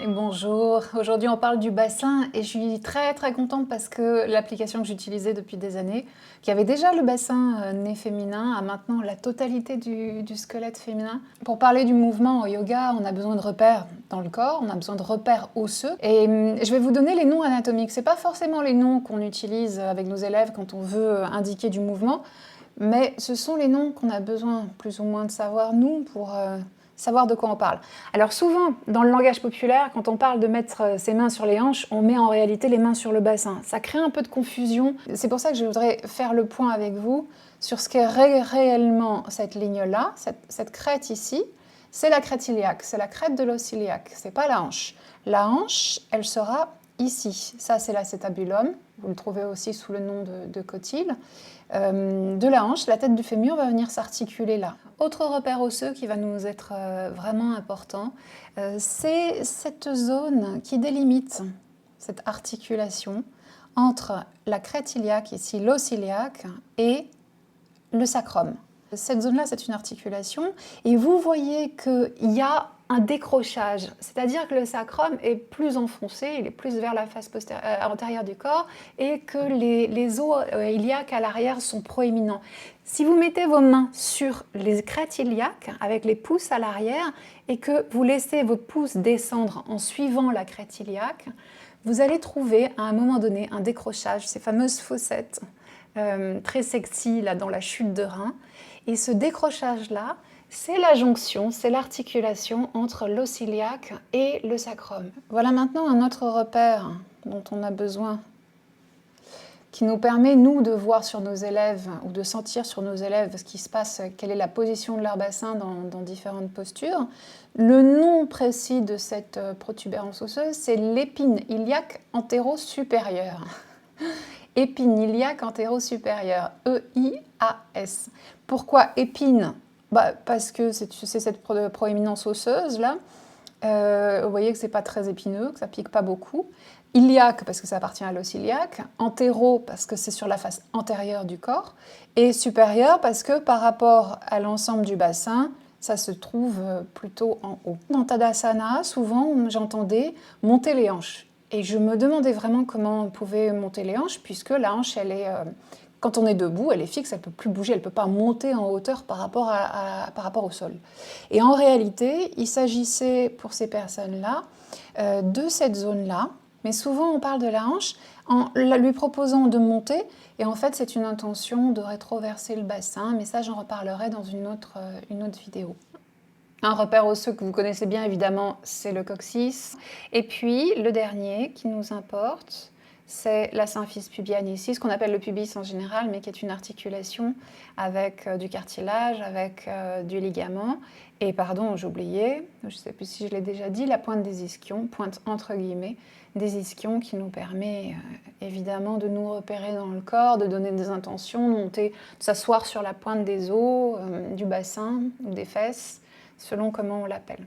Et bonjour, aujourd'hui on parle du bassin et je suis très contente parce que l'application que j'utilisais depuis des années, qui avait déjà le bassin nez féminin, a maintenant la totalité du squelette féminin. Pour parler du mouvement au yoga, on a besoin de repères dans le corps, on a besoin de repères osseux et je vais vous donner les noms anatomiques. C'est pas forcément les noms qu'on utilise avec nos élèves quand on veut indiquer du mouvement, mais ce sont les noms qu'on a besoin plus ou moins de savoir nous pour savoir de quoi on parle. Alors souvent, dans le langage populaire, quand on parle de mettre ses mains sur les hanches, on met en réalité les mains sur le bassin. Ça crée un peu de confusion. C'est pour ça que je voudrais faire le point avec vous sur ce qu'est réellement cette ligne-là, cette crête ici. C'est la crête iliaque, c'est la crête de l'os iliaque, c'est pas la hanche. La hanche, elle sera ici. Ça, c'est l'acétabulum. Vous le trouvez aussi sous le nom de cotyle. De la hanche, la tête du fémur va venir s'articuler là. Autre repère osseux qui va nous être vraiment important, c'est cette zone qui délimite cette articulation entre la crête iliaque, ici l'os iliaque, et le sacrum. Cette zone-là, c'est une articulation, et vous voyez qu'il y a un décrochage, c'est-à-dire que le sacrum est plus enfoncé, il est plus vers la face antérieure du corps, et que les os iliaques à l'arrière sont proéminents. Si vous mettez vos mains sur les crêtes iliaques, avec les pouces à l'arrière, et que vous laissez vos pouces descendre en suivant la crête iliaque, vous allez trouver à un moment donné un décrochage, ces fameuses fossettes, très sexy là, dans la chute de rein. Et ce décrochage-là, c'est la jonction, c'est l'articulation entre l'os iliaque et le sacrum. Voilà maintenant un autre repère dont on a besoin, qui nous permet, nous, de voir sur nos élèves ou de sentir sur nos élèves ce qui se passe, quelle est la position de leur bassin dans différentes postures. Le nom précis de cette protubérance osseuse, c'est l'épine iliaque antéro-supérieure. Épine iliaque antéro-supérieure, E-I-A-S. Pourquoi épine? Parce que c'est cette proéminence osseuse là. Vous voyez que c'est pas très épineux, que ça pique pas beaucoup. Iliaque parce que ça appartient à l'os iliaque. Antéro parce que c'est sur la face antérieure du corps. Et supérieur parce que par rapport à l'ensemble du bassin, ça se trouve plutôt en haut. Dans Tadasana, souvent j'entendais monter les hanches. Et je me demandais vraiment comment on pouvait monter les hanches, puisque la hanche, elle est, quand on est debout, elle est fixe, elle ne peut plus bouger, elle ne peut pas monter en hauteur par rapport au sol. Et en réalité, il s'agissait pour ces personnes-là de cette zone-là, mais souvent on parle de la hanche en lui proposant de monter, et en fait c'est une intention de rétroverser le bassin, mais ça j'en reparlerai dans une autre vidéo. Un repère osseux que vous connaissez bien évidemment, c'est le coccyx. Et puis le dernier qui nous importe, c'est la symphyse pubienne ici, ce qu'on appelle le pubis en général, mais qui est une articulation avec du cartilage, avec du ligament. Et pardon, j'ai oublié, je ne sais plus si je l'ai déjà dit, la pointe des ischions, pointe entre guillemets, des ischions qui nous permet évidemment de nous repérer dans le corps, de donner des intentions, de monter, de s'asseoir sur la pointe des os, du bassin ou des fesses, selon comment on l'appelle.